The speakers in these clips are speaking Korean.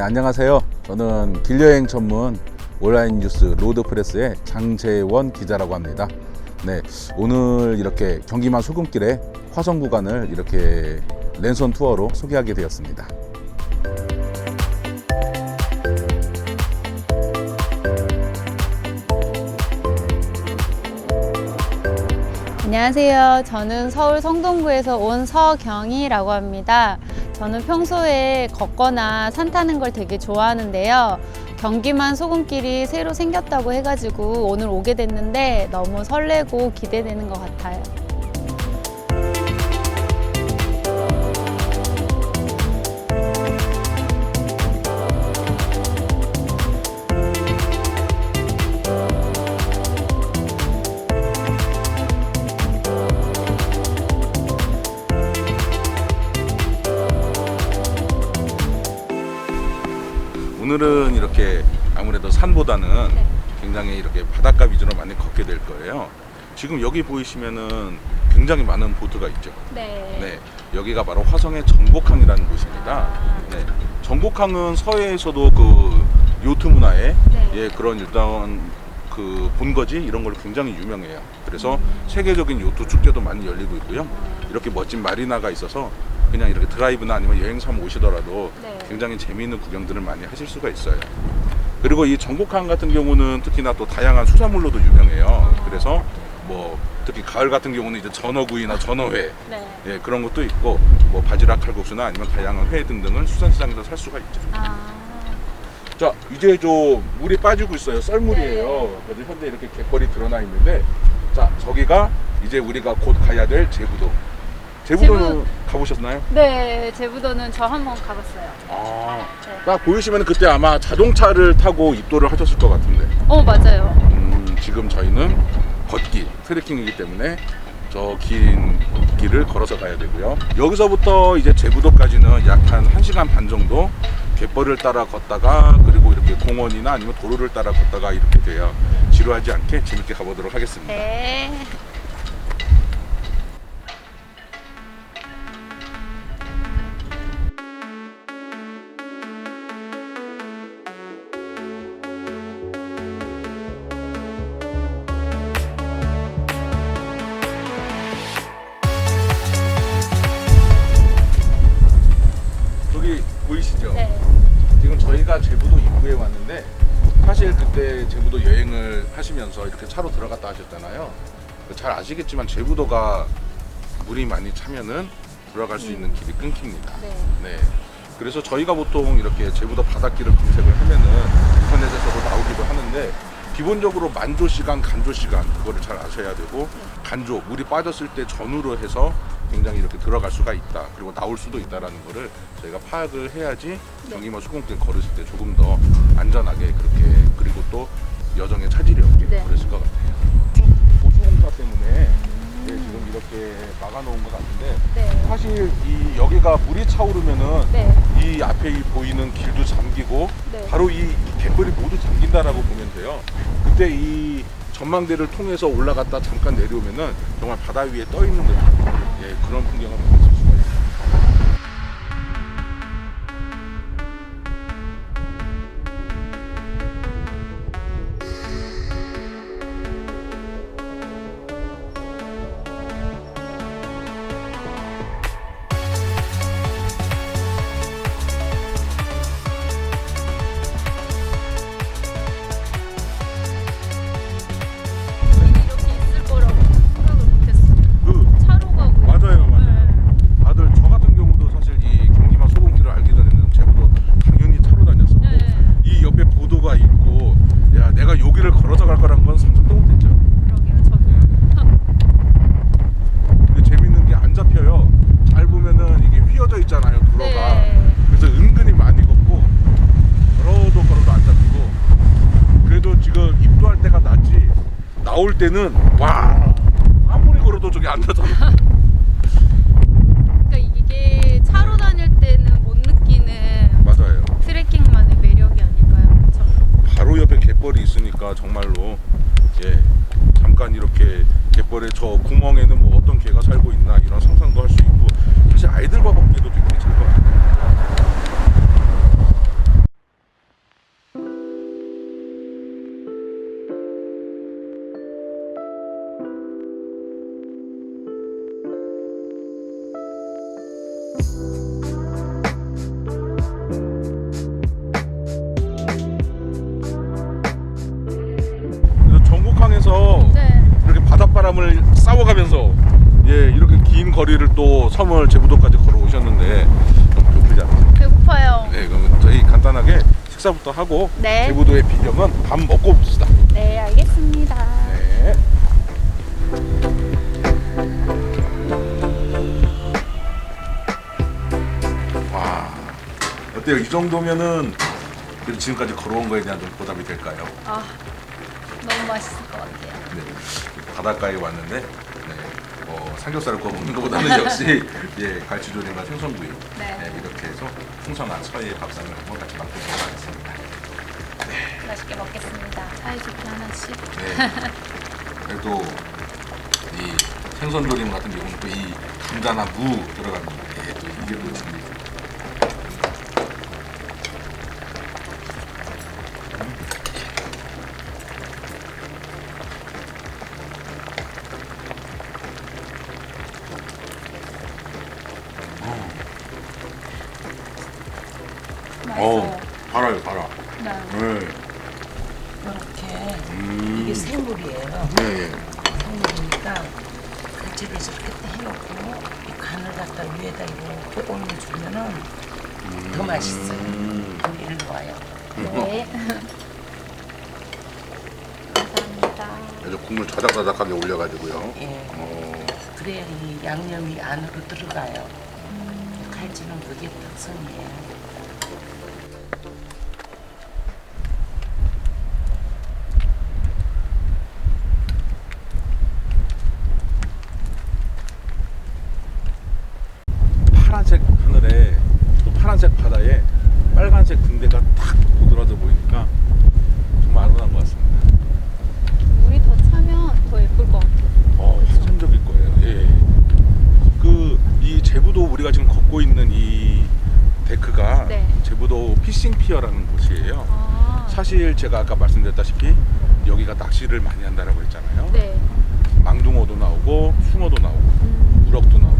안녕하세요. 저는 길여행 전문 온라인 뉴스 로드프레스의 장재원 기자라고 합니다. 네, 오늘 이렇게 경기만 소금길의 화성 구간을 이렇게 랜선 투어로 소개하게 되었습니다. 안녕하세요. 저는 서울 성동구에서 온 서경희라고 합니다. 저는 평소에 걷거나 산 타는 걸 되게 좋아하는데요. 경기만 소금길이 새로 생겼다고 해가지고 오늘 오게 됐는데 너무 설레고 기대되는 것 같아요. 오늘은 이렇게 아무래도 산보다는 굉장히 이렇게 바닷가 위주로 많이 걷게 될 거예요. 지금 여기 보이시면은 굉장히 많은 보트가 있죠. 네, 여기가 바로 화성의 정복항이라는 곳입니다. 네, 정복항은 서해에서도 그 요트 문화의 그런 일단 그 본거지 이런 걸로 굉장히 유명해요. 그래서 세계적인 요트 축제도 많이 열리고 있고요. 이렇게 멋진 마리나가 있어서 그냥 이렇게 드라이브나 아니면 여행 삼아 오시더라도 굉장히 재미있는 구경들을 많이 하실 수가 있어요. 그리고 이 정복항 같은 경우는 특히나 또 다양한 수산물로도 유명해요. 그래서 뭐 특히 가을 같은 경우는 이제 전어구이나 전어회 예, 그런 것도 있고 뭐 바지락 칼국수나 아니면 다양한 회 등등을 수산시장에서 살 수가 있죠. 자, 이제 좀 물이 빠지고 있어요. 썰물이에요. 그래서 현재 이렇게 갯벌이 드러나 있는데, 자, 저기가 이제 우리가 곧 가야 될 제부도. 제부도는 가보셨나요? 네, 제부도는 저 한번 가봤어요. 아, 딱 보이시면 그때 아마 자동차를 타고 입도를 하셨을 것 같은데. 맞아요. 지금 저희는 걷기, 트레킹이기 때문에 저 긴 길을 걸어서 가야 되고요. 여기서부터 이제 제부도까지는 약 한 1시간 반 정도 갯벌을 따라 걷다가 그리고 이렇게 공원이나 아니면 도로를 따라 걷다가 이렇게 돼요. 지루하지 않게 재밌게 가보도록 하겠습니다. 네. 보이시죠? 지금 저희가 제부도 입구에 왔는데 사실 그때 제부도 여행을 하시면서 이렇게 차로 들어갔다 하셨잖아요. 잘 아시겠지만 제부도가 물이 많이 차면은 들어갈 수 있는 길이 끊깁니다. 네. 그래서 저희가 보통 이렇게 제부도 바닷길을 검색을 하면은 인터넷에서도 나오기도 하는데 기본적으로 만조 시간, 간조 시간 그거를 잘 아셔야 되고 간조 물이 빠졌을 때 전후로 해서 굉장히 이렇게 들어갈 수가 있다. 그리고 나올 수도 있다라는 거를 저희가 파악을 해야지 경기만 소금길 걸으실 때 조금 더 안전하게 그렇게 그리고 또 여정에 차질이 없게 그랬을 것 같아요. 보수공사 때문에 지금 이렇게 막아놓은 것 같은데 사실 이 여기가 물이 차오르면은 이 앞에 이 보이는 길도 잠기고 바로 이 갯벌이 모두 잠긴다라고 보면 돼요. 그때 이 전망대를 통해서 올라갔다 잠깐 내려오면은 정말 바다 위에 떠 있는 듯한 그런 풍경을 보실 수가 있어요. 나올 때는 와 아무리 걸어도 저기 안 나잖아. 그러니까 이게 차로 다닐 때는 못 느끼는 맞아요. 트레킹만의 매력이 아닐까요? 그렇죠? 바로 옆에 갯벌이 있으니까 정말로 잠깐 이렇게 갯벌의 저 구멍에는 뭐 어떤 개가 살고 있나 이런 상상도 할 수 있고 사실 아이들과 걷기도 되게 괜찮을 것 같아요. 바람을 싸워가면서 이렇게 긴 거리를 또 섬을 제부도까지 걸어오셨는데 좀 배고프지 않으세요? 배고파요. 네, 그럼 저희 간단하게 식사부터 하고 네. 제부도의 비경은 밥 먹고 봅시다. 네, 알겠습니다. 네. 와, 어때요? 이 정도면은 그래도 지금까지 걸어온 거에 대한 좀 보답이 될까요? 아, 너무 맛있을 것 같아요. 네, 바닷가에 왔는데 삼겹살을 구워 먹는 것보다는 역시 갈치조림과 생선구이 네. 이렇게 해서 풍성한 서해의 밥상을 한번 같이 맛보도록 하겠습니다. 맛있게 먹겠습니다. 사이좋게 하나씩. 네. 그래도 이 생선조림 같은 경우는 또 이 감자나 무 들어갑니다. 또 이게 또 준비. 맛있어요. 달아요, 달아. 네. 네. 이렇게 음. 이게 생물이에요. 네. 생물이니까 갈치에서 이렇게 해놓고 이 간을 갖다 위에다 이렇게 올려주면은 더 맛있어요. 우리 일로 와요. 네. 감사합니다. 아주 국물 자작자작하게 올려가지고요. 예. 어, 그래야 이 양념이 안으로 들어가요. 갈치는 그게 특성이에요. 파란색 하늘에 또 파란색 바다에 빨간색 등대가 탁 도드라져 보이니까 정말 아름다운 것 같습니다. 물이 더 차면 더 예쁠 것 같아요. 환상적일 거예요. 예. 이 제부도 우리가 지금 걷고 있는 이 데크가 네. 제부도 피싱 피어라는 곳이에요. 아, 사실 제가 아까 말씀드렸다시피 여기가 낚시를 많이 한다라고 했잖아요. 네. 망둥어도 나오고 숭어도 나오고 음, 우럭도 나오고.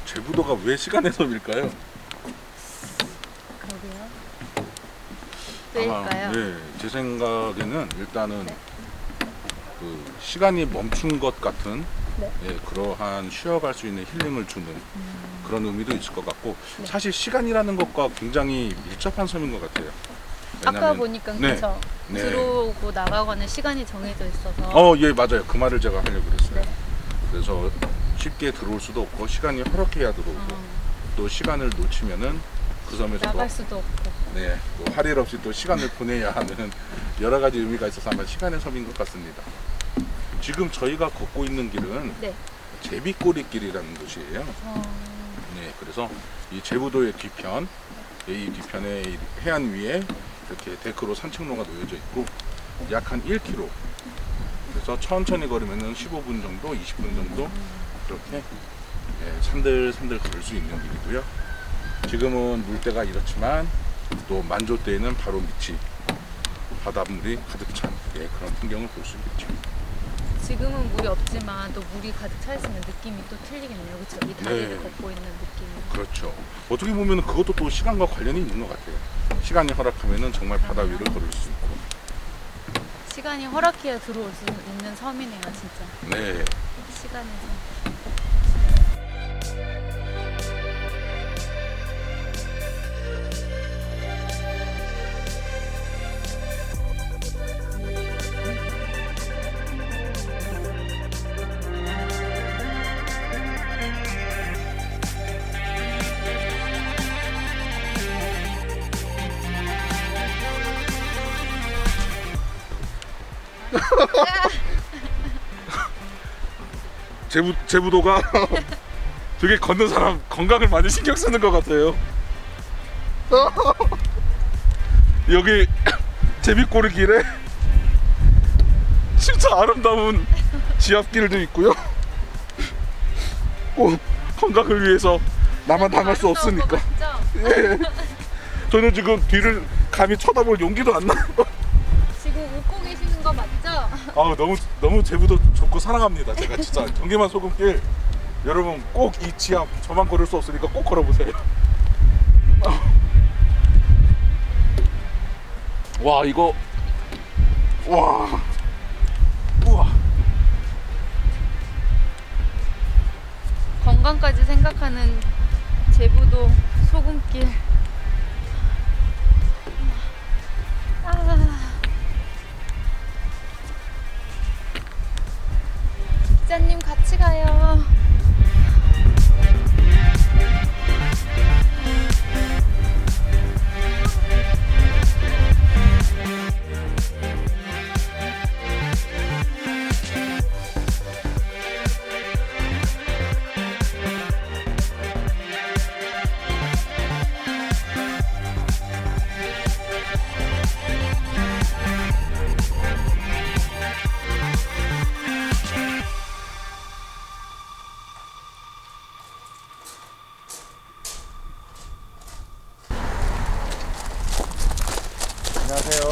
제부도가 왜 시간의 섬일까요? 그러게요. 아마, 왜일까요? 네, 제 생각에는 일단은 네. 그 시간이 멈춘 것 같은 네. 그러한 쉬어갈 수 있는 힐링을 주는 그런 의미도 있을 것 같고 네. 사실 시간이라는 것과 굉장히 밀접한 섬인 것 같아요. 아까 왜냐면- 보니까 네. 그렇죠. 네. 들어오고 나가고는 시간이 정해져 있어서. 예, 맞아요. 그 말을 제가 하려고 그랬어요. 네. 그래서 쉽게 들어올 수도 없고 시간이 허락해야 들어오고 또 시간을 놓치면은 그 섬에서 나갈 수도 없고. 또 할 일 없이 또 시간을 보내야 하는 여러 가지 의미가 있어서 아마 시간의 섬인 것 같습니다. 지금 저희가 걷고 있는 길은 네. 제비꼬리길이라는 곳이에요. 어, 네, 그래서 이 제부도의 뒤편, 이 뒤편에 이 해안 위에 이렇게 데크로 산책로가 놓여져 있고 약 한 1km. 그래서 천천히 걸으면은 15분 정도, 20분 정도 그렇게 산들산들 걸을 수 있는 길이고요. 지금은 물때가 이렇지만 또 만조 때에는 바로 밑이 바닷물이 가득 찬 그런 풍경을 볼 수 있겠죠. 지금은 물이 없지만 또 물이 가득 차 있으면 느낌이 또 틀리겠네요. 그렇죠? 이 다리를 네. 걷고 있는 느낌이. 그렇죠. 어떻게 보면 그것도 또 시간과 관련이 있는 것 같아요. 시간이 허락하면은 정말 바다 위를 걸을 수 있고. 시간이 허락해야 들어올 수 있는 섬이네요, 진짜. 네. 시간의 섬. 제부도가 되게 걷는 사람 건강을 많이 신경 쓰는 것 같아요. 여기 제비꼬리 길에 진짜 아름다운 지압길도 있고요. 꼭 건강을 위해서 나만 당할 수 없으니까. 예. 저는 지금 뒤를 감히 쳐다볼 용기도 안 나요. 지금 웃고 계시는 거 맞죠? 아 너무 제부도 좋고 사랑합니다. 제가 진짜 경기만 소금길 여러분 꼭 이 지압 저만 걸을 수 없으니까 꼭 걸어보세요. 와 이거 와 우와 건강까지 생각하는 제부도 소금길. 기자님 같이 가요. 안녕하세요.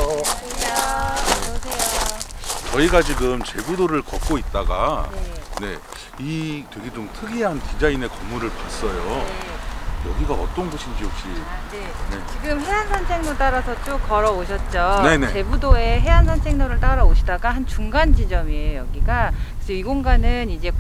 안녕하세요. 저희가 지금 제부도를 걷고 있다가 이 되게 좀 특이한 디자인의 건물을 봤어요. 여기가 어떤 곳인지 혹시 지금 해안산책로 따라서 쭉 걸어오셨죠. 네네. 제부도의 해안산책로를 따라 오시다가 한 중간 지점이에요, 여기가. 그래서 이 공간은 이제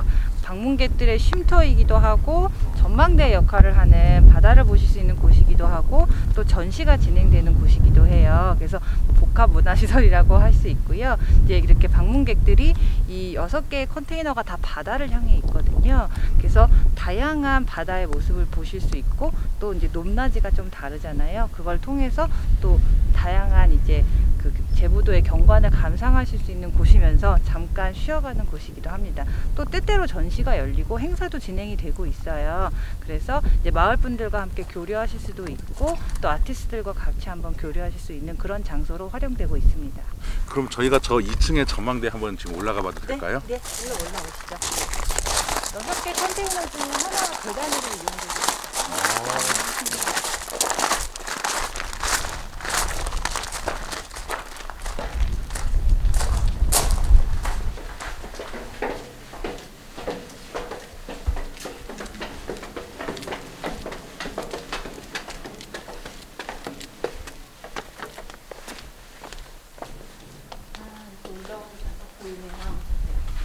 방문객들의 쉼터이기도 하고 전망대 역할을 하는 바다를 보실 수 있는 곳이기도 하고 또 전시가 진행되는 곳이기도 해요. 그래서 복합 문화시설이라고 할 수 있고요. 이제 이렇게 방문객들이 이 6개의 컨테이너가 다 바다를 향해 있거든요. 그래서 다양한 바다의 모습을 보실 수 있고 또 이제 높낮이가 좀 다르잖아요. 그걸 통해서 또 다양한 이제 그 제부도의 경관을 감상하실 수 있는 곳이면서 잠깐 쉬어가는 곳이기도 합니다. 또 때때로 전시가 열리고 행사도 진행이 되고 있어요. 그래서 이제 마을 분들과 함께 교류하실 수도 있고 또 아티스트들과 같이 한번 교류하실 수 있는 그런 장소로 활용되고 있습니다. 그럼 저희가 저 2층의 전망대 한번 지금 올라가 봐도 될까요? 네, 올라오시죠. 6개 컨테이너 중에 하나가 계단으로 이용되고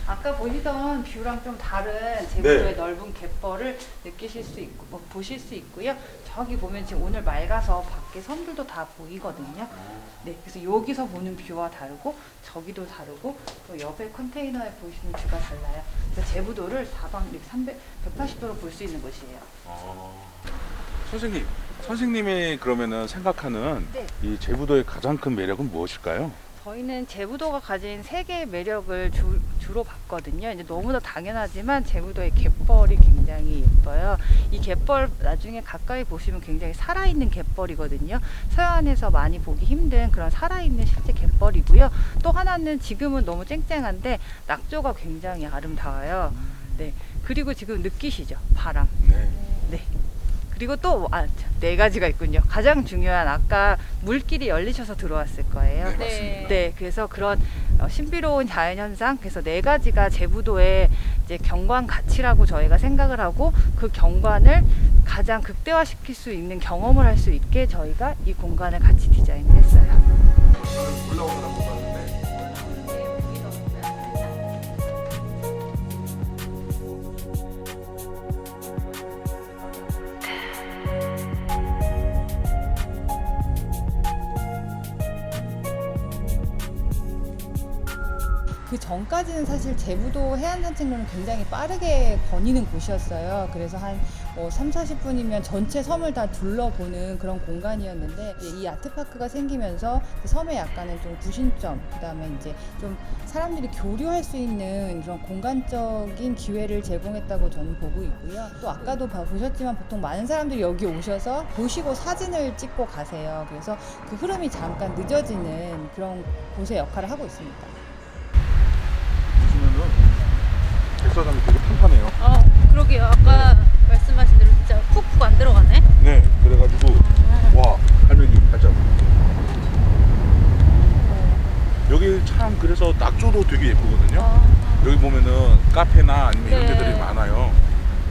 아까 보시던 뷰랑 좀 다른 제부도의 네. 넓은 갯벌을 느끼실 수 있고 보실 수 있고요. 저기 보면 지금 오늘 맑아서 밖에 섬들도 다 보이거든요. 네, 그래서 여기서 보는 뷰와 다르고 저기도 다르고 또 옆에 컨테이너에 보이시는 뷰가 달라요. 그래서 제부도를 사방으로 180도로 볼 수 있는 곳이에요. 선생님이 그러면은 생각하는 네. 이 제부도의 가장 큰 매력은 무엇일까요? 저희는 제부도가 가진 3개의 매력을 주로 봤거든요. 이제 너무나 당연하지만 제부도의 갯벌이 굉장히 예뻐요. 이 갯벌 나중에 가까이 보시면 굉장히 살아있는 갯벌이거든요. 서해안에서 많이 보기 힘든 그런 살아있는 실제 갯벌이고요. 또 하나는 지금은 너무 쨍쨍한데 낙조가 굉장히 아름다워요. 네. 그리고 지금 느끼시죠? 바람. 네. 네. 그리고 또 4가지가 있군요. 가장 중요한 아까 물길이 열리셔서 들어왔을 거예요. 네, 맞습니다. 네, 그래서 그런 신비로운 자연 현상, 그래서 4가지가 제부도의 이제 경관 가치라고 저희가 생각을 하고 그 경관을 가장 극대화시킬 수 있는 경험을 할 수 있게 저희가 이 공간을 같이 디자인을 했어요. 올라오느라고 봤는데 그 전까지는 사실 제부도 해안산책로는 굉장히 빠르게 거니는 곳이었어요. 그래서 한 3, 40분이면 전체 섬을 다 둘러보는 그런 공간이었는데 이 아트파크가 생기면서 그 섬에 약간의 좀 구심점, 그다음에 이제 좀 사람들이 교류할 수 있는 그런 공간적인 기회를 제공했다고 저는 보고 있고요. 또 아까도 보셨지만 보통 많은 사람들이 여기 오셔서 보시고 사진을 찍고 가세요. 그래서 그 흐름이 잠깐 늦어지는 그런 곳의 역할을 하고 있습니다. 보시면은 백사장이 되게 평탄해요. 그러게요. 아까 말씀하신 대로 진짜 푹푹 안 들어가네. 네, 그래가지고 와 갈매기 발자국. 여기 참 그래서 낙조도 되게 예쁘거든요. 여기 보면은 카페나 아니면 이런 네. 데들이 많아요.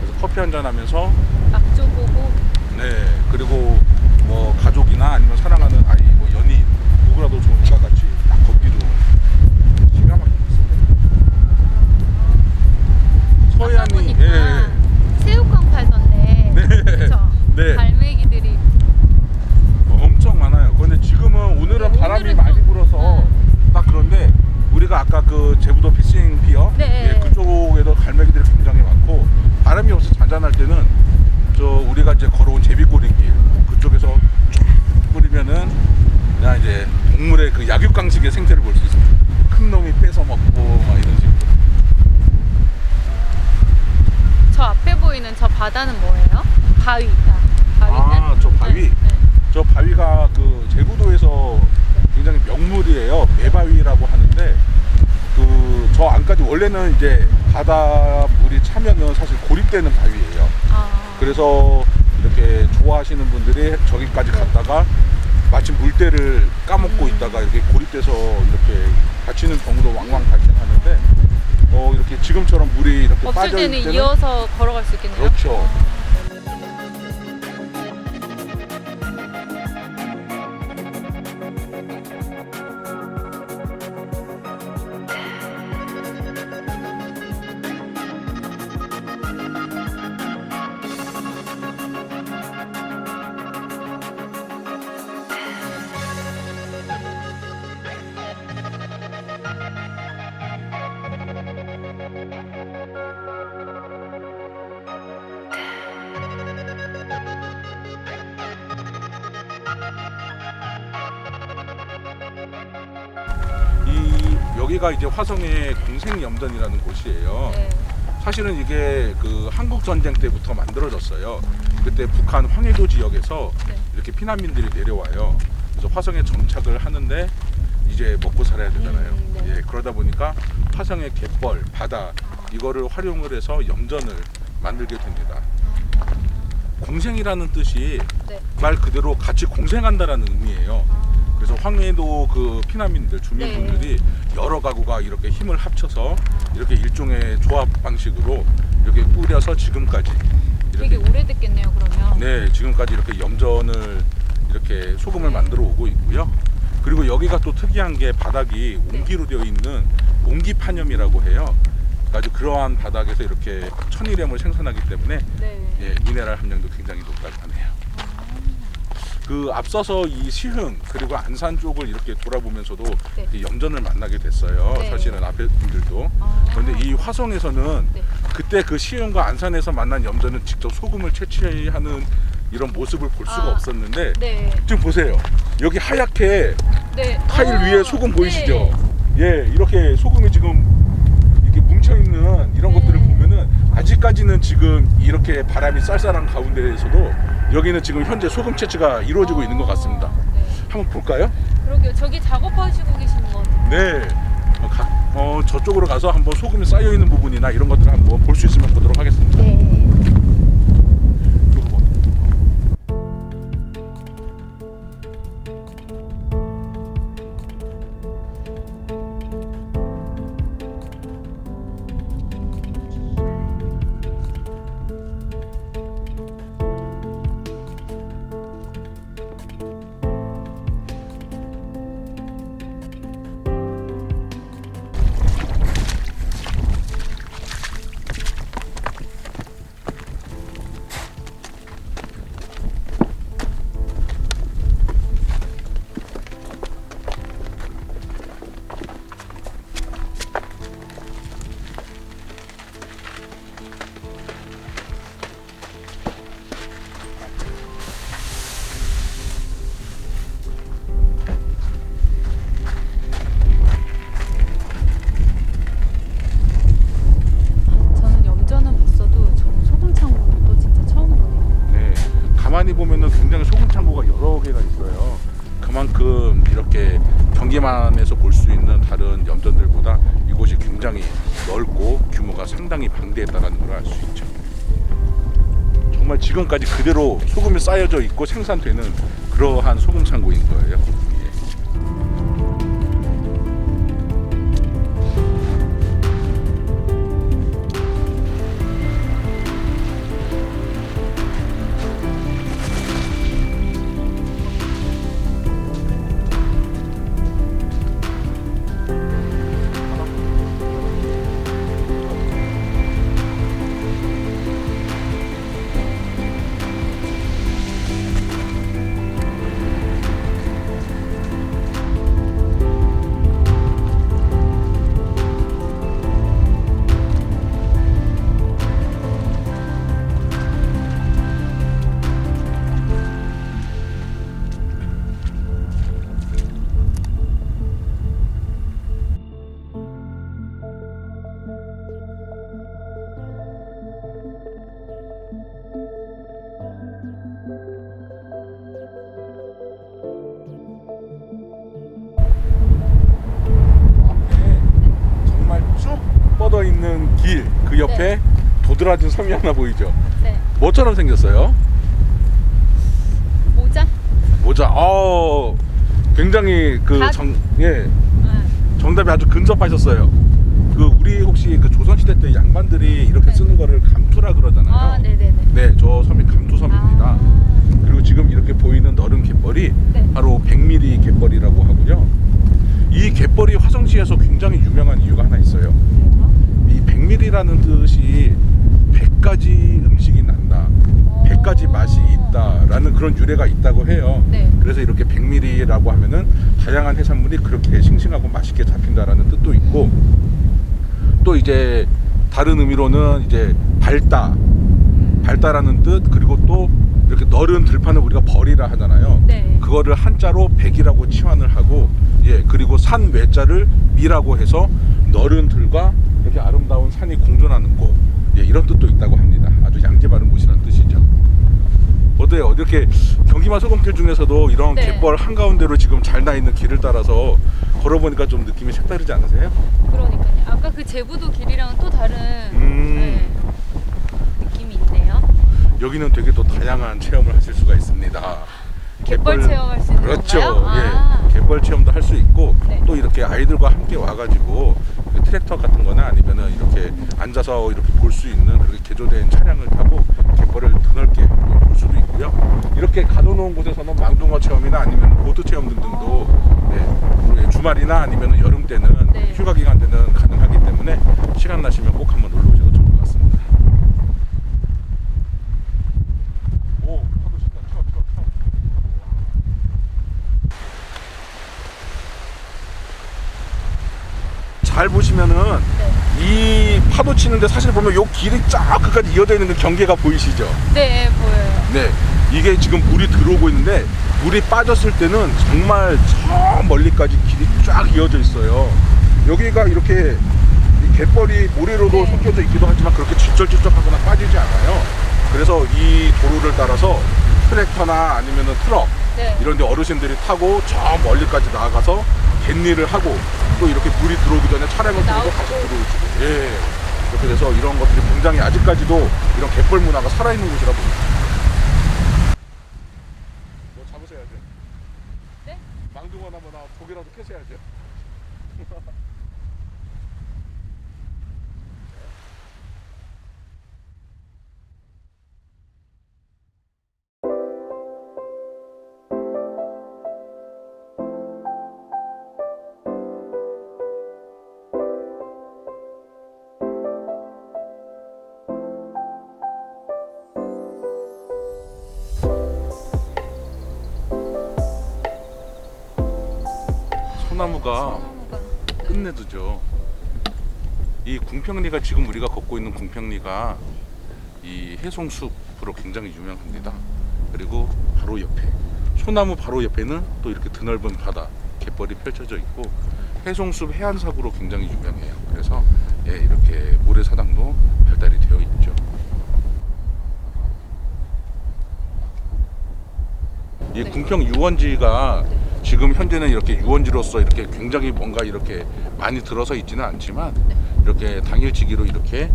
그래서 커피 한잔 하면서 낙조 보고. 네, 그리고 뭐 가족이나 아니면 사랑하는 아이, 뭐 연인 누구라도 좋으니까 같이 딱 걷기도 기가 막히게 있어요. 서해안이 보니까 새우깡 팔던데. 네. 그쵸? 네. 갈매기들이. 엄청 많아요. 그런데 지금은 오늘은 네, 바람이 오늘은 많이 좀- 불어서 딱 그런데 우리가 아까 그 제부도 피싱 피어 네. 예, 그쪽에도 갈매기들이 굉장히 많고 바람이 없어 잔잔할 때는 저 우리가 이제 걸어온 제비꼬리길 그쪽에서 쫙 뿌리면은 그냥 이제 동물의 그 약육강식의 생태를 볼 수 있습니다. 큰 놈이 뺏어 먹고 막 이런 식으로. 저 앞에 보이는 저 바다는 뭐예요? 바위. 바위는? 아, 저 바위? 네. 저 바위가 그 제부도에서 굉장히 명물이에요. 매바위라고 하는데 그 저 안까지 원래는 이제 바다 물이 차면은 사실 고립되는 바위예요. 그래서 이렇게 좋아하시는 분들이 저기까지 갔다가 마침 물때를 까먹고 있다가 이렇게 고립돼서 이렇게 다치는 경우도 왕왕 발생하는데 이렇게 지금처럼 물이 이렇게 없을 빠져 있을 때는 때는 이어서 걸어갈 수 있겠네요. 그렇죠. 여기가 이제 화성의 공생염전이라는 곳이에요. 네. 사실은 이게 그 한국 전쟁 때부터 만들어졌어요. 그때 북한 황해도 지역에서 네. 이렇게 피난민들이 내려와요. 그래서 화성에 정착을 하는데 이제 먹고 살아야 되잖아요. 네. 예, 그러다 보니까 화성의 갯벌, 바다 이거를 활용을 해서 염전을 만들게 됩니다. 공생이라는 뜻이 네. 말 그대로 같이 공생한다라는 의미예요. 그래서 황해도 그 피난민들 주민분들이 여러 가구가 이렇게 힘을 합쳐서 이렇게 일종의 조합 방식으로 이렇게 꾸려서 지금까지 되게 이렇게 오래됐겠네요, 그러면. 네, 지금까지 이렇게 염전을 이렇게 소금을 만들어 오고 있고요. 그리고 여기가 또 특이한 게 바닥이 옹기로 되어 있는 옹기판염이라고 해요. 아주 그러한 바닥에서 이렇게 천일염을 생산하기 때문에 네. 예, 미네랄 함량도 굉장히 높다고 하네요. 그 앞서서 이 시흥 그리고 안산 쪽을 이렇게 돌아보면서도 네. 이 염전을 만나게 됐어요. 네. 사실은 앞에 분들도. 그런데 이 화성에서는 네. 그때 그 시흥과 안산에서 만난 염전은 직접 소금을 채취하는 이런 모습을 볼 수가 없었는데 네. 지금 보세요. 여기 하얗게 네. 타일 위에 소금 보이시죠? 예, 이렇게 소금이 지금 이렇게 뭉쳐 있는 이런 네. 것들을 보면은 아직까지는 지금 이렇게 바람이 쌀쌀한 가운데에서도 여기는 지금 현재 소금 채취가 이루어지고 있는 것 같습니다. 네. 한번 볼까요? 그러게요. 저기 작업하시고 계시는 것 같은데. 네. 저쪽으로 가서 한번 소금이 쌓여 있는 부분이나 이런 것들을 한번 볼 수 있으면 보도록 하겠습니다. 네. 이쪽으로 봐. 다른 염전들보다 이곳이 굉장히 넓고 규모가 상당히 방대했다는 걸 알 수 있죠. 정말 지금까지 그대로 소금이 쌓여져 있고 생산되는 그러한 소금 창고인 거예요. 예. 정말 쭉 뻗어 있는 길 그 옆에 도드라진 섬이 하나 보이죠? 네. 뭐처럼 생겼어요? 모자. 굉장히 닭? 정답이 아주 근접하셨어요. 우리 혹시 조선시대 때 양반들이 이렇게 쓰는 거를 감투라 그러잖아요. 네네네. 네, 저 섬이 감투섬입니다. 그리고 지금 이렇게 보이는 너른 갯벌이 네. 바로 백미리 갯벌이라고 하고요. 이 갯벌이 화성시에서 굉장히 유명한 이유가 하나 있어요. 이 백미리라는 뜻이 100가지 음식이 난다, 100가지 맛이 있다라는 그런 유래가 있다고 해요. 네. 그래서 이렇게 백미리라고 하면은 다양한 해산물이 그렇게 싱싱하고 맛있게 잡힌다라는 뜻도 있고, 또 이제 다른 의미로는 이제 밝다라는 뜻, 그리고 또 이렇게 너른 들판을 우리가 벌이라 하잖아요. 네. 그거를 한자로 백이라고 치환을 하고, 그리고 산 외자를 미라고 해서 너른 들과 이렇게 아름다운 산이 공존하는 곳, 이런 뜻도 있다고 합니다. 아주 양지 바른 곳이라는 뜻이죠. 어때요? 이렇게 경기만 소금길 중에서도 이런 네. 갯벌 한가운데로 지금 잘 나 있는 길을 따라서 걸어보니까 좀 느낌이 색다르지 않으세요? 그러니까요. 아까 그 제부도 길이랑은 또 다른 느낌이 있네요. 여기는 되게 또 다양한 체험을 하실 수가 있습니다. 갯벌 체험할 수 있는 그렇죠. 건가요? 갯벌 체험도 할 수 있고, 네. 또 이렇게 아이들과 함께 와가지고 그 트랙터 같은 거나 아니면은 이렇게 앉아서 이렇게 볼 수 있는 그렇게 개조된 차량을 타고 갯벌을 드넓게 볼 수도 있고요. 이렇게 가둬놓은 곳에서는 망둥어 체험이나 아니면 보트 체험 등등도 주말이나 아니면 여름 때는 네. 휴가 기간 때는 가능하기 때문에 시간 나시면 꼭 한번 놀러 오셔도 좋을 것 같습니다. 오, 파도 신나. 쳐. 잘 보시면은 이 파도 치는데 사실 보면 요 길이 쫙 끝까지 이어져 있는 그 경계가 보이시죠? 네, 보여요. 네, 이게 지금 물이 들어오고 있는데 물이 빠졌을 때는 정말 저 멀리까지 길이 쫙 이어져 있어요. 여기가 이렇게 이 갯벌이 모래로도 섞여져 있기도 하지만 그렇게 질적질적하거나 빠지지 않아요. 그래서 이 도로를 따라서 트랙터나 아니면은 트럭 이런 데 어르신들이 타고 저 멀리까지 나아가서 갯일을 하고, 또 이렇게 물이 들어오기 전에 차량을 타고 같이 들어오시고, 이렇게 돼서 이런 것들이 굉장히 아직까지도 이런 갯벌 문화가 살아있는 곳이라 봅니다. 뭐 잡으셔야죠. 네? 망둥어나 뭐나 고기라도 캐셔야죠. 소나무가 끝내주죠. 이 궁평리가 지금 우리가 걷고 있는 궁평리가 이 해송숲으로 굉장히 유명합니다. 그리고 바로 옆에 소나무 바로 옆에는 또 이렇게 드넓은 바다 갯벌이 펼쳐져 있고 해송숲 해안사구로 굉장히 유명해요. 그래서 이렇게 모래사당도 발달이 되어 있죠. 이 궁평 유원지가 지금 현재는 이렇게 유원지로서 이렇게 굉장히 뭔가 이렇게 많이 들어서 있지는 않지만 이렇게 당일치기로 이렇게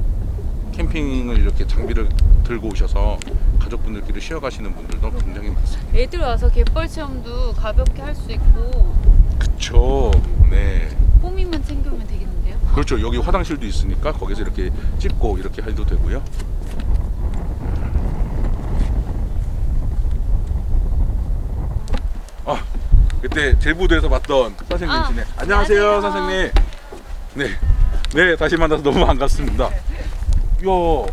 캠핑을 이렇게 장비를 들고 오셔서 가족분들끼리 쉬어가시는 분들도 굉장히 많습니다. 애들 와서 갯벌 체험도 가볍게 할 수 있고 그쵸. 네. 호미만 챙겨오면 되겠는데요? 그렇죠. 여기 화장실도 있으니까 거기서 이렇게 찍고 이렇게 해도 되고요. 그때 제부도에서 봤던 선생님이시네. 안녕하세요, 선생님. 네, 네, 다시 만나서 너무 반갑습니다. 이야,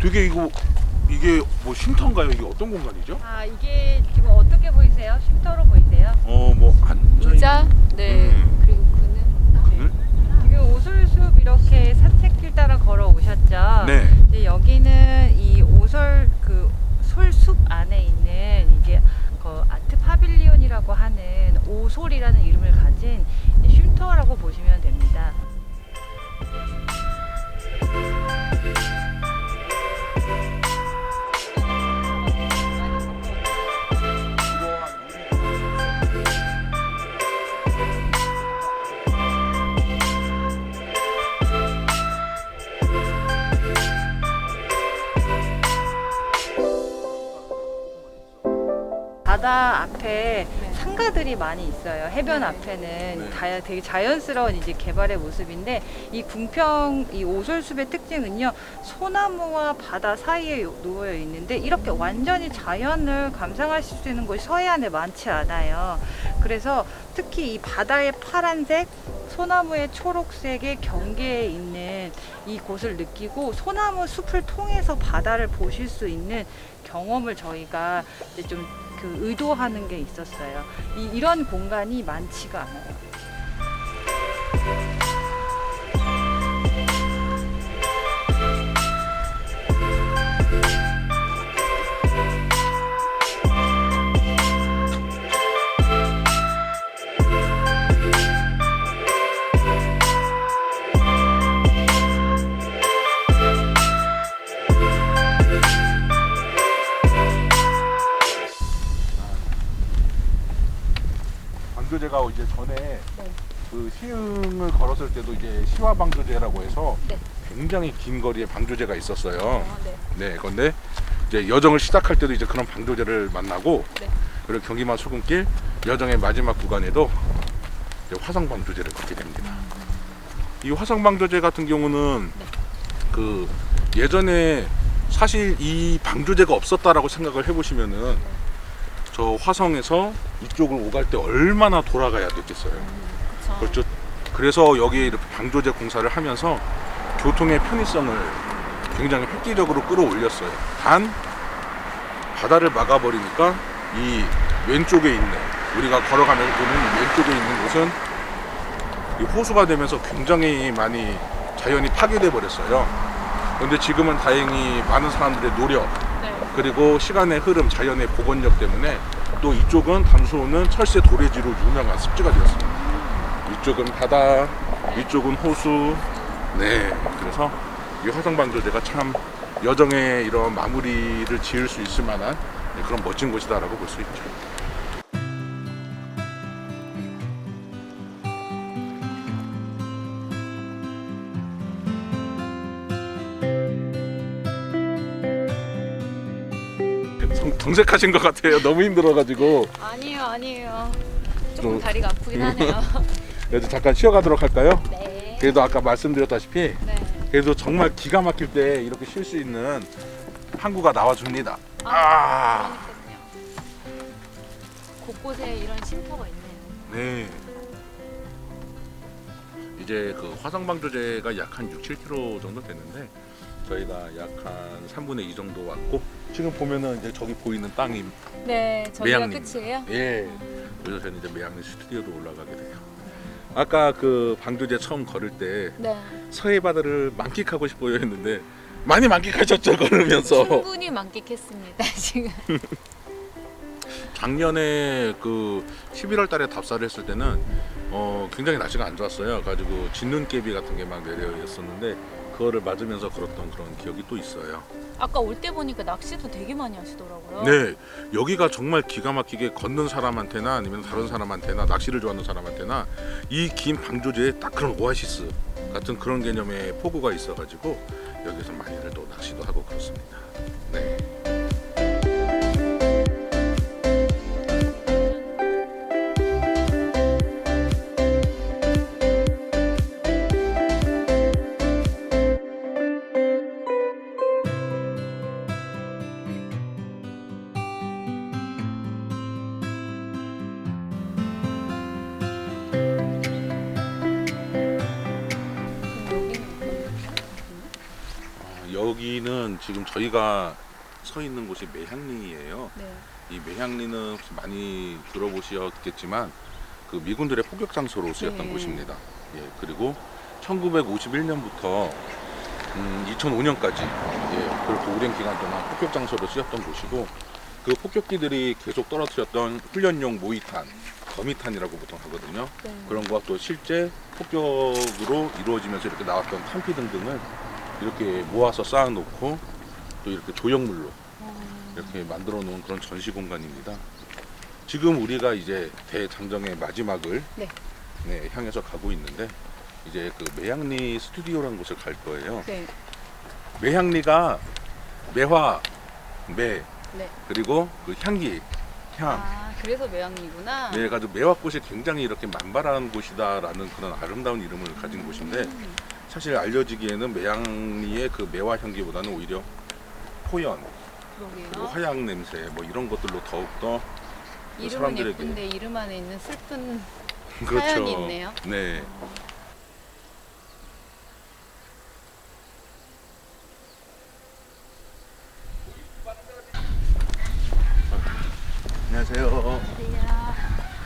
되게 이게 뭐 쉼터인가요? 이게 어떤 공간이죠? 아, 이게 지금 어떻게 보이세요? 쉼터로 보이세요? 뭐 의자, 네, 그리고 그는 그늘? 지금 오솔숲 이렇게 산책길 따라 걸어 오셨죠? 네. 이제 여기는 이 솔숲 안에 있는 이제 그 아트 파빌리온이라고 하는 오솔이라는 이름을 가진 쉼터라고 보시면 됩니다. 바다 앞에 상가들이 많이 있어요. 해변 앞에는 되게 자연스러운 이제 개발의 모습인데 이 이 오솔숲의 특징은요, 소나무와 바다 사이에 놓여 있는데 이렇게 완전히 자연을 감상하실 수 있는 곳이 서해안에 많지 않아요. 그래서 특히 이 바다의 파란색, 소나무의 초록색의 경계에 있는 이 곳을 느끼고 소나무 숲을 통해서 바다를 보실 수 있는 경험을 저희가 이제 좀 의도하는 게 있었어요. 이런 공간이 많지가 않아요. 방조제가 이제 전에 그 시흥을 걸었을 때도 이제 시화 방조제라고 해서 굉장히 긴 거리에 방조제가 있었어요. 네, 그런데 이제 여정을 시작할 때도 이제 그런 방조제를 만나고 그리고 경기만 소금길 여정의 마지막 구간에도 이제 화성 방조제를 걷게 됩니다. 이 화성 방조제 같은 경우는 그 예전에 사실 이 방조제가 없었다라고 생각을 해보시면은 저 화성에서 이쪽을 오갈 때 얼마나 돌아가야 됐겠어요. 그렇죠. 그래서 여기에 이렇게 방조제 공사를 하면서 교통의 편의성을 굉장히 획기적으로 끌어올렸어요. 단 바다를 막아버리니까 이 왼쪽에 있는, 우리가 걸어가면서 보는 이 왼쪽에 있는 곳은 이 호수가 되면서 굉장히 많이 자연이 파괴돼 버렸어요. 그런데 지금은 다행히 많은 사람들의 노력, 그리고 시간의 흐름, 자연의 복원력 때문에 또 이쪽은 담수호는 철새 도래지로 유명한 습지가 되었습니다. 이쪽은 바다, 이쪽은 호수. 네, 그래서 이 화성방조제가 참 여정의 이런 마무리를 지을 수 있을 만한 그런 멋진 곳이다라고 볼 수 있죠. 정색하신 것 같아요. 너무 힘들어가지고. 아니에요. 조금 다리가 아프긴 하네요. 그래도 잠깐 쉬어가도록 할까요? 네. 그래도 아까 말씀드렸다시피 그래도 정말 기가 막힐 때 이렇게 쉴 수 있는 항구가 나와줍니다. 그러니까요. 곳곳에 이런 쉼터가 있네요. 네. 이제 그 화성방조제가 약 한 6-7km 정도 됐는데 저희가 약 한 3분의 2 정도 왔고 지금 보면은 이제 저기 보이는 땅이 네, 저기가 매양림. 끝이에요? 예. 그래서 저는 이제 매양림 스튜디오도 올라가게 돼요. 아까 그 방조제 처음 걸을 때 네. 서해 바다를 만끽하고 싶어요 했는데 많이 만끽하셨죠, 걸으면서. 충분히 만끽했습니다, 지금. 작년에 그 11월 달에 답사를 했을 때는 굉장히 날씨가 안 좋았어요. 가지고 진눈깨비 같은 게 막 내려 있었는데 그 그거를 맞으면서 걸었던 그런 기억이 또 있어요. 아까 올 때 보니까 낚시도 되게 많이 하시더라고요. 네, 여기가 정말 기가 막히게 걷는 사람한테나 아니면 다른 사람한테나 낚시를 좋아하는 사람한테나 이 긴 방조제에 딱 그런 오아시스 같은 그런 개념의 포구가 있어가지고 여기서 많이들 또 낚시도 하고 그렇습니다. 네. 여기는 지금 저희가 서 있는 곳이 매향리예요. 네. 이 매향리는 혹시 많이 들어보셨겠지만 그 미군들의 포격 장소로 쓰였던 네. 곳입니다. 예, 그리고 1951년부터 2005년까지 그렇게 오랜 기간 동안 포격 장소로 쓰였던 곳이고 그 폭격기들이 계속 떨어뜨렸던 훈련용 모이탄, 거미탄이라고 보통 하거든요. 네. 그런 거와 또 실제 폭격으로 이루어지면서 이렇게 나왔던 탄피 등등을 이렇게 모아서 쌓아놓고 또 이렇게 조형물로 이렇게 만들어 놓은 그런 전시 공간입니다. 지금 우리가 이제 대장정의 마지막을 네. 향해서 가고 있는데 이제 그 매향리 스튜디오라는 곳을 갈 거예요. 네. 매향리가 매화, 매 네. 그리고 그 향기, 향. 아, 그래서 매양리구나. 네, 가지고 매화꽃이 굉장히 이렇게 만발한 곳이다라는 그런 아름다운 이름을 가진 곳인데 사실 알려지기에는 매향리의 그 매화 향기보다는 오히려 포연, 그리고 그러게요. 화양 냄새 뭐 이런 것들로 더욱더 이름은 예쁜데 이름 안에 있는 슬픈 사연이 있네요. 네. 안녕하세요.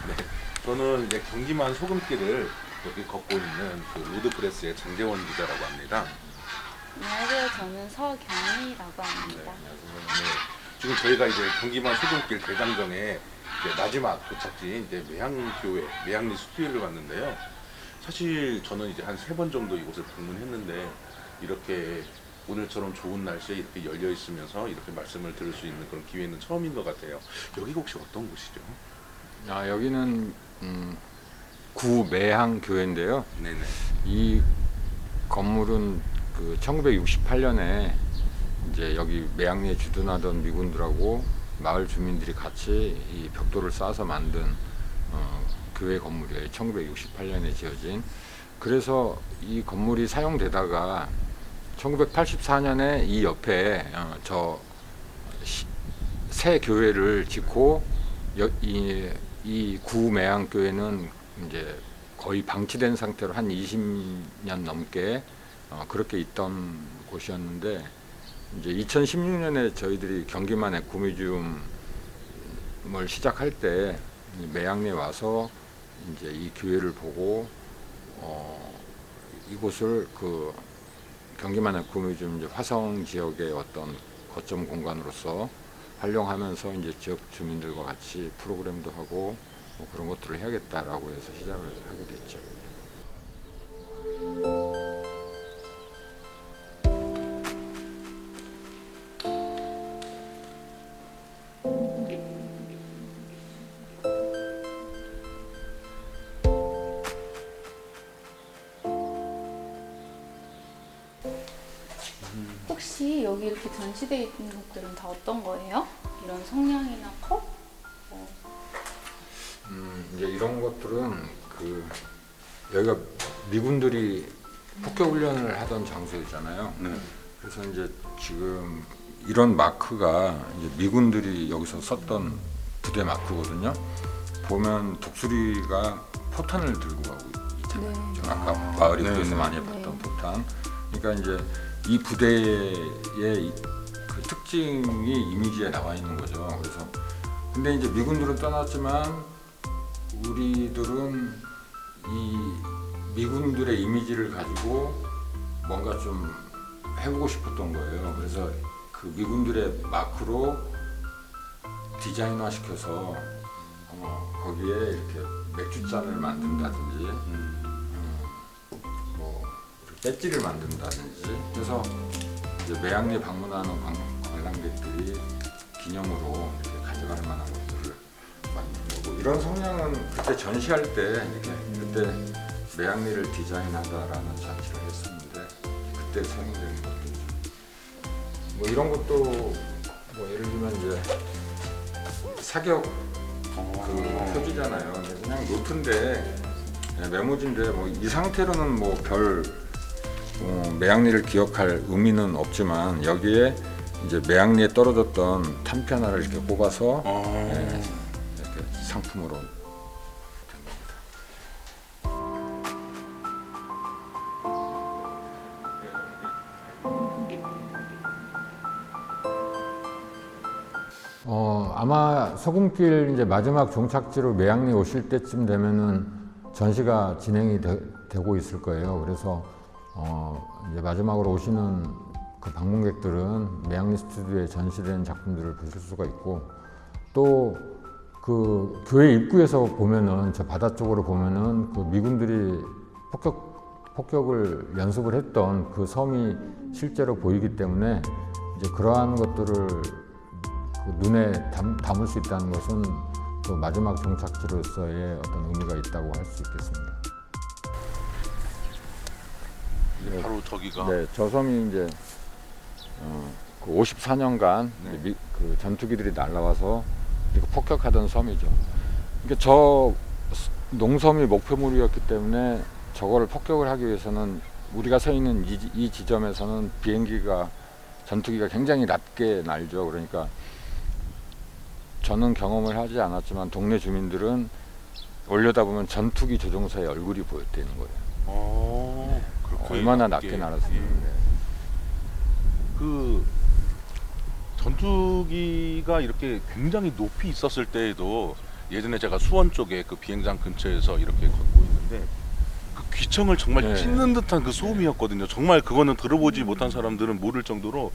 네, 저는 이제 경기만 소금길을 여기 걷고 있는 그 로드프레스의 장재원 기자라고 합니다. 안녕하세요. 저는 서경희라고 네, 합니다. 안녕하세요. 네, 지금 저희가 이제 경기만 소금길 대장정에 이제 마지막 도착지인 이제 매향교회, 매향리 스튜디오를 왔는데요. 사실 저는 이제 한 3번 정도 이곳을 방문했는데 이렇게 오늘처럼 좋은 날씨에 이렇게 열려 있으면서 이렇게 말씀을 들을 수 있는 그런 기회는 처음인 것 같아요. 여기가 혹시 어떤 곳이죠? 아, 여기는 구매향 교회인데요. 네네. 이 건물은 그 1968년에 이제 여기 매향리에 주둔하던 미군들하고 마을 주민들이 같이 이 벽돌을 쌓아서 만든 교회 건물이에요. 1968년에 지어진. 그래서 이 건물이 사용되다가 1984년에 이 옆에 새 교회를 짓고 이 구매향 교회는 이제 거의 방치된 상태로 한 20년 넘게 그렇게 있던 곳이었는데 이제 2016년에 저희들이 경기만의 구미즘을 시작할 때 매향리에 와서 이제 이 교회를 보고 이곳을 그 경기만의 구미즘 이제 화성 지역의 어떤 거점 공간으로서 활용하면서 이제 지역 주민들과 같이 프로그램도 하고 뭐 그런 것들을 해야겠다라고 해서 시작을 하게 됐죠. 혹시 여기 이렇게 전시되어 있는 것들은 다 어떤 거예요? 이런 성냥이나 컵? 이제 이런 것들은 그 여기가 미군들이 폭격 훈련을 하던 장소잖아요. 네. 그래서 이제 지금 이런 마크가 이제 미군들이 여기서 썼던 부대 마크거든요. 보면 독수리가 포탄을 들고 가고 있잖아요. 네. 저 아까 마을 입구에서 네, 네. 많이 봤던 포탄. 그러니까 이제 이 부대의 그 특징이 이미지에 나와 있는 거죠. 그래서 근데 이제 미군들은 떠났지만 우리들은 이 미군들의 이미지를 가지고 뭔가 좀 해보고 싶었던 거예요. 그래서 그 미군들의 마크로 디자인화 시켜서 거기에 이렇게 맥주잔을 만든다든지 뭐 이렇게 배지를 만든다든지 그래서 이제 매양리 방문하는 관람객들이 기념으로 이렇게 가져갈 만한 것들을 만든 거고 이런 성향은 그때 전시할 때 이렇게 그때 매양리를 디자인하다라는 자체를 했었는데 그때 사용되는 것들이죠. 뭐 이런 것도 뭐 예를 들면 이제 사격 그 표지잖아요. 그냥 노트인데 메모지인데 뭐 이 상태로는 뭐 별 매양리를 기억할 의미는 없지만 여기에 이제 매양리에 떨어졌던 탄피 하나를 이렇게 꼽아서 이렇게 상품으로 된 겁니다. 아마 소금길 이제 마지막 종착지로 매양리 오실 때쯤 되면은 전시가 진행이 되고 있을 거예요. 그래서 이제 마지막으로 오시는 그 방문객들은 매양리 스튜디오에 전시된 작품들을 보실 수가 있고 또 그 교회 입구에서 보면은 저 바다 쪽으로 보면은 그 미군들이 폭격을 연습을 했던 그 섬이 실제로 보이기 때문에 이제 그러한 것들을 그 눈에 담을 수 있다는 것은 그 마지막 종착지로서의 어떤 의미가 있다고 할 수 있겠습니다. 바로 저기가 네, 저 섬이 이제 그 54년간 네. 그 전투기들이 날라와서 이렇게 폭격하던 섬이죠. 그러니까 저 농섬이 목표물이었기 때문에 저거를 폭격을 하기 위해서는 우리가 서 있는 이 지점에서는 전투기가 굉장히 낮게 날죠. 그러니까 저는 경험을 하지 않았지만 동네 주민들은 올려다보면 전투기 조종사의 얼굴이 보였다는 거예요. 그렇군요. 얼마나 낮게 날았었는데. 그 전투기가 이렇게 굉장히 높이 있었을 때에도 예전에 제가 수원 쪽에 그 비행장 근처에서 이렇게 걷고 있는데 그 귀청을 정말 네. 찢는 듯한 그 소음이었거든요. 정말 그거는 들어보지 못한 사람들은 모를 정도로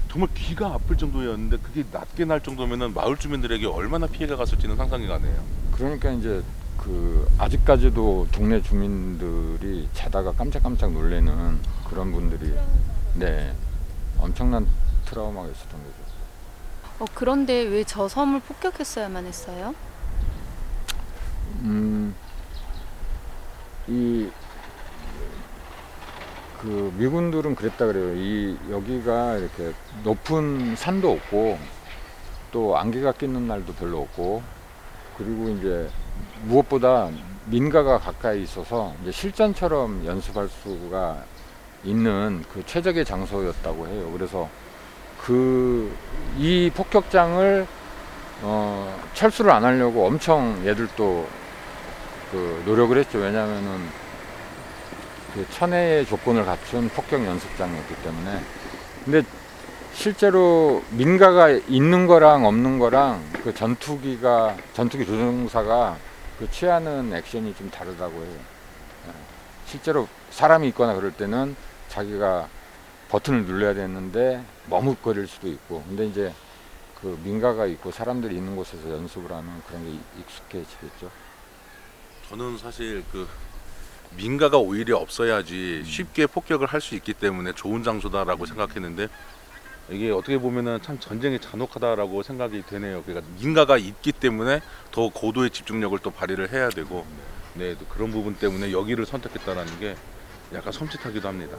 정말 귀가 아플 정도였는데 그게 낮게 날 정도면은 마을 주민들에게 얼마나 피해가 갔을지는 상상이 가네요. 그러니까 이제 그 아직까지도 동네 주민들이 자다가 깜짝깜짝 놀래는 그런 분들이 네 엄청난 트라우마가 있었던 거죠. 그런데 왜 저 섬을 폭격했어야만 했어요? 그 미군들은 그랬다 그래요. 여기가 이렇게 높은 산도 없고 또 안개가 끼는 날도 별로 없고 그리고 이제 무엇보다 민가가 가까이 있어서 이제 실전처럼 연습할 수가 있는 그 최적의 장소였다고 해요. 그래서 이 폭격장을 철수를 안 하려고 엄청 얘들도 그 노력을 했죠. 왜냐하면은 그 천혜의 조건을 갖춘 폭격 연습장이었기 때문에. 근데 실제로 민가가 있는 거랑 없는 거랑 그 전투기 조종사가 그 취하는 액션이 좀 다르다고 해요. 실제로 사람이 있거나 그럴 때는 자기가 버튼을 눌러야 되는데 머뭇거릴 수도 있고, 근데 이제 그 민가가 있고 사람들이 있는 곳에서 연습을 하면 그런 게 익숙해지겠죠. 저는 사실 그 민가가 오히려 없어야지 쉽게 폭격을 할 수 있기 때문에 좋은 장소다라고 생각했는데 이게 어떻게 보면은 참 전쟁이 잔혹하다라고 생각이 되네요. 그러니까 민가가 있기 때문에 더 고도의 집중력을 또 발휘를 해야 되고, 네, 또 그런 부분 때문에 여기를 선택했다라는 게 약간 섬찟하기도 합니다.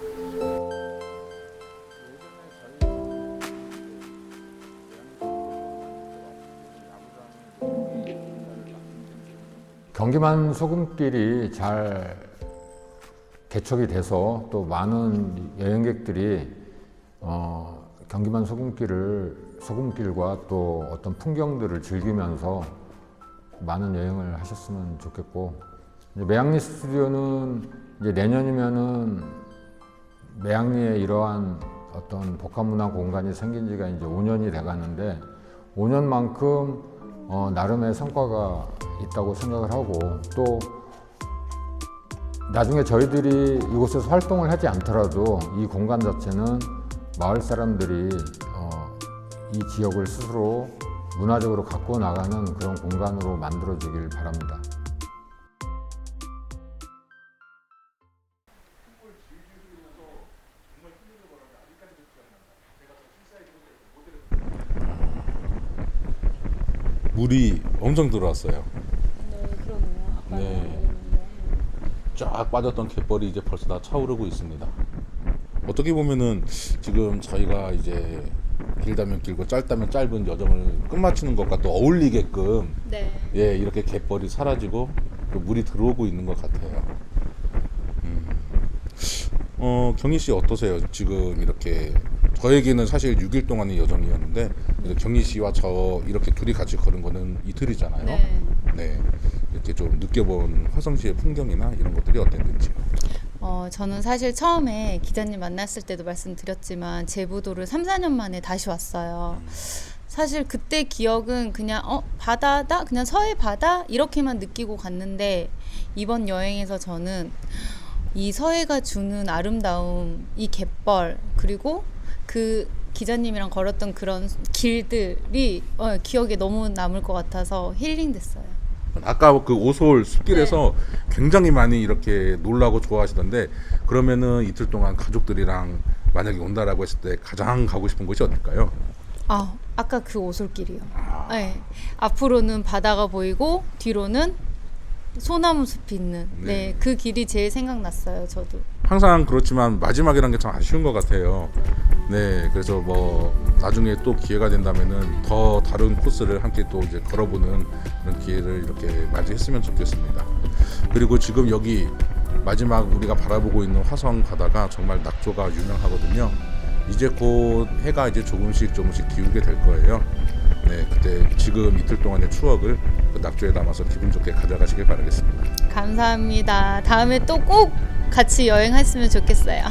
경기만 소금길이 잘 개척이 돼서 또 많은 여행객들이 경기만 소금길과 또 어떤 풍경들을 즐기면서 많은 여행을 하셨으면 좋겠고, 이제 매양리 스튜디오는 이제 내년이면은 매양리에 이러한 어떤 복합문화 공간이 생긴 지가 이제 5년이 돼 가는데 5년만큼 나름의 성과가 있다고 생각을 하고, 또 나중에 저희들이 이곳에서 활동을 하지 않더라도 이 공간 자체는 마을 사람들이 이 지역을 스스로 문화적으로 갖고 나가는 그런 공간으로 만들어지길 바랍니다. 물이 엄청 들어왔어요. 네, 그러네요. 아까 네. 쫙 빠졌던 갯벌이 이제 벌써 다 차오르고 있습니다. 어떻게 보면은 지금 저희가 이제 길다면 길고 짧다면 짧은 여정을 끝마치는 것과 또 어울리게끔 네. 예, 이렇게 갯벌이 사라지고 또 물이 들어오고 있는 것 같아요. 경희 씨 어떠세요? 지금 이렇게 저에게는 사실 6일 동안의 여정이었는데 이제 경희 씨와 저 이렇게 둘이 같이 걸은 거는 이틀이잖아요. 네. 네. 이렇게 좀 느껴본 화성시의 풍경이나 이런 것들이 어땠는지요? 저는 사실 처음에 기자님 만났을 때도 말씀드렸지만 제부도를 3, 4년 만에 다시 왔어요. 사실 그때 기억은 그냥 바다다? 그냥 서해 바다? 이렇게만 느끼고 갔는데 이번 여행에서 저는 이 서해가 주는 아름다움, 이 갯벌, 그리고 그 기자님이랑 걸었던 그런 길들이 기억에 너무 남을 것 같아서 힐링됐어요. 아까 그 오솔 숲길에서 굉장히 많이 이렇게 놀라고 좋아하시던데 그러면은 이틀 동안 가족들이랑 만약에 온다라고 했을 때 가장 가고 싶은 곳이 어딜까요? 아까 그 오솔길이요. 네. 앞으로는 바다가 보이고 뒤로는 소나무 숲이 있는 네. 그 길이 제일 생각났어요. 저도. 항상 그렇지만 마지막이라는 게 참 아쉬운 것 같아요. 네, 그래서 뭐 나중에 또 기회가 된다면은 더 다른 코스를 함께 또 이제 걸어보는 그런 기회를 이렇게 맞이했으면 좋겠습니다. 그리고 지금 여기 마지막 우리가 바라보고 있는 화성 바다가 정말 낙조가 유명하거든요. 이제 곧 해가 이제 조금씩 기울게 될 거예요. 네, 그때 지금 이틀 동안의 추억을 그 낙조에 담아서 기분 좋게 가져가시길 바라겠습니다. 감사합니다. 다음에 또 꼭 같이 여행했으면 좋겠어요.